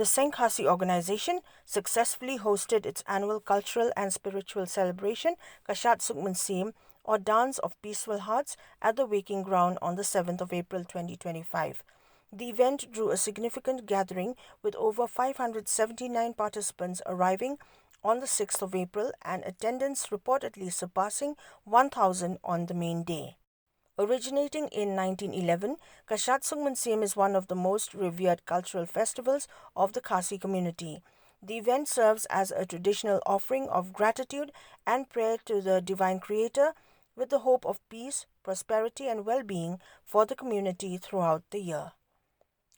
The Seng Khasi organization successfully hosted its annual cultural and spiritual celebration, Shad Suk Mynsiem, or Dance of Peaceful Hearts, at the Weiking Ground on the 7th of April 2025. The event drew a significant gathering with over 579 participants arriving on the 6th of April and attendance reportedly surpassing 1,000 on the main day. Originating in 1911, Shad Suk Mynsiem is one of the most revered cultural festivals of the Khasi community. The event serves as a traditional offering of gratitude and prayer to the Divine Creator with the hope of peace, prosperity and well-being for the community throughout the year.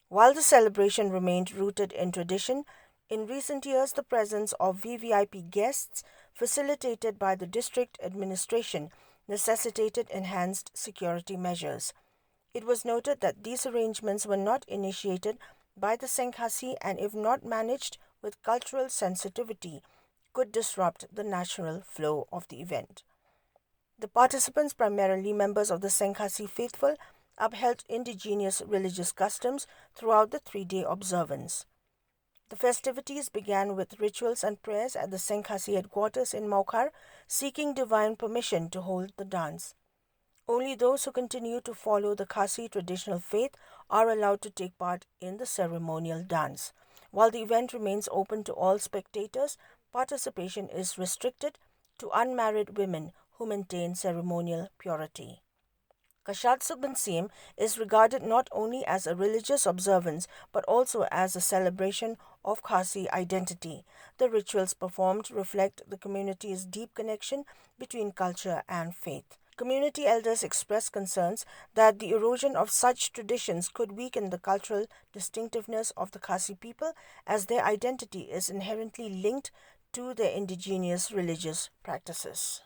While the celebration remained rooted in tradition, in recent years the presence of VVIP guests facilitated by the district administration necessitated enhanced security measures. It was noted that these arrangements were not initiated by the Seng Khasi and, if not managed with cultural sensitivity, could disrupt the natural flow of the event. The participants, primarily members of the Seng Khasi faithful, upheld indigenous religious customs throughout the three-day observance. The festivities began with rituals and prayers at the Seng Khasi headquarters in Maukhar, seeking divine permission to hold the dance. Only those who continue to follow the Khasi traditional faith are allowed to take part in the ceremonial dance. While the event remains open to all spectators, participation is restricted to unmarried women who maintain ceremonial purity. Shad Suk Mynsiem is regarded not only as a religious observance but also as a celebration of Khasi identity. The rituals performed reflect the community's deep connection between culture and faith. Community elders expressed concerns that the erosion of such traditions could weaken the cultural distinctiveness of the Khasi people, as their identity is inherently linked to their indigenous religious practices.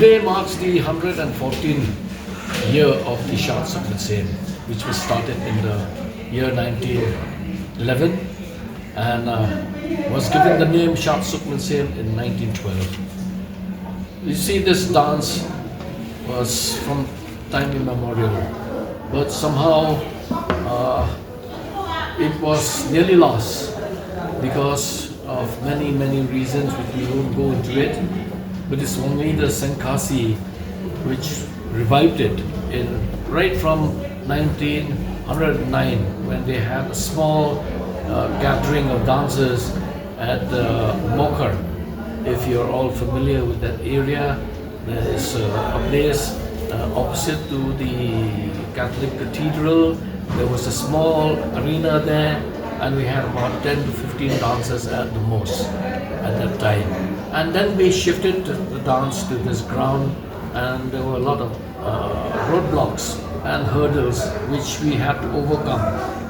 Today marks the 114th year of the Shad Suk Mynsiem, which was started in the year 1911 and was given the name Shad Suk Mynsiem in 1912. You see, this dance was from time immemorial, but somehow it was nearly lost because of many reasons which we won't go into it. But it's only the Seng Khasi which revived it right from 1909, when they had a small gathering of dancers at Mokar. If you're all familiar with that area, there is a place opposite to the Catholic Cathedral. There was a small arena there, and we had about 10 to 15 dancers at the most at that time. And then we shifted the dance to this ground, and there were a lot of roadblocks and hurdles which we had to overcome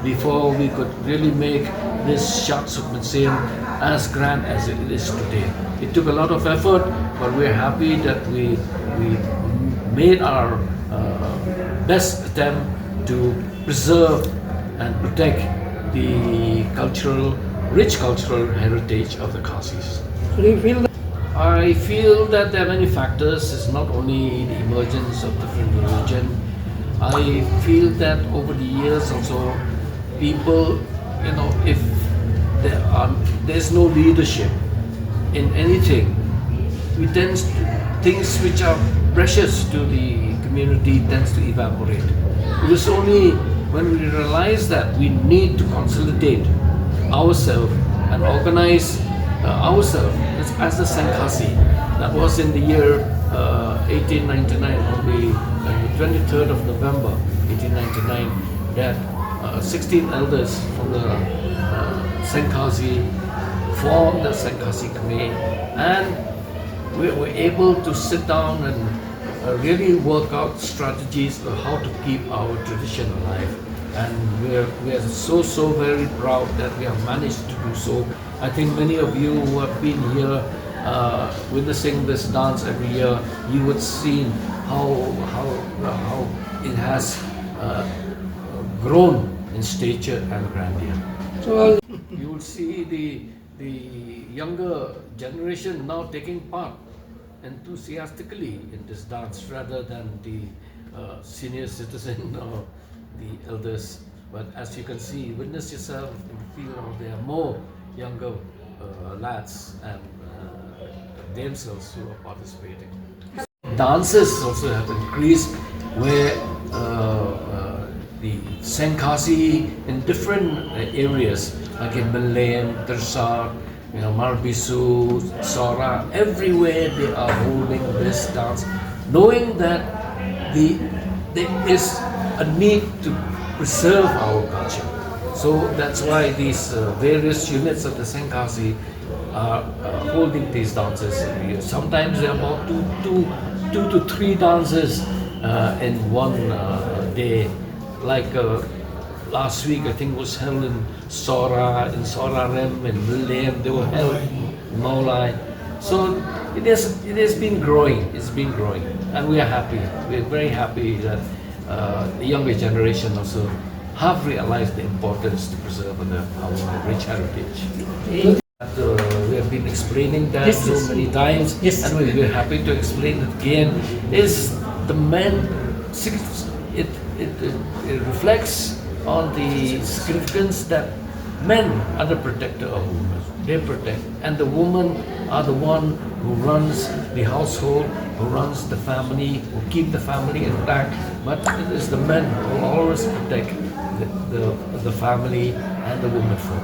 before we could really make this Shad Suk Mynsiem as grand as it is today. It took a lot of effort, but we're happy that we made our best attempt to preserve and protect the rich cultural heritage of the Khasis. I feel that there are many factors. It's not only the emergence of different religion. I feel that over the years also, people, if there's no leadership in anything, things which are precious to the community tends to evaporate. It was only when we realized that we need to consolidate ourselves and organize ourselves as the Seng Khasi. That was in the year 1899, on the 23rd of November 1899, that 16 elders from the Seng Khasi formed the Seng Khasi Khmer, and we were able to sit down and really work out strategies of how to keep our tradition alive. And we are so very proud that we have managed to do so. I think many of you who have been here witnessing this dance every year, you would see how it has grown in stature and grandeur. So you will see the younger generation now taking part enthusiastically in this dance rather than the senior citizen or the elders. But as you can see, witness yourself in the field, there are more younger lads and damsels who are participating. Dances also have increased, where the Seng Khasi in different areas, like in Malem, Tersar, Marbisu, Sora, everywhere they are holding this dance, knowing that there is a need to preserve our culture. So that's why these various units of the Seng Khasi are holding these dances every year. Sometimes there are about two to three dances in one day. Like last week, I think was held in Sora, in Sorarem, in William. They were held in Maulai. So it has been growing. It's been growing, and we are happy. We are very happy that the younger generation also have realized the importance to preserve our rich heritage. We have been explaining that so many times, and we're happy to explain it again. Is the men? It reflects on the significance that men are the protector of women. They protect, and the women are the one who runs the household, who runs the family, who keep the family intact. But it is the men who always protect the family and the women folk.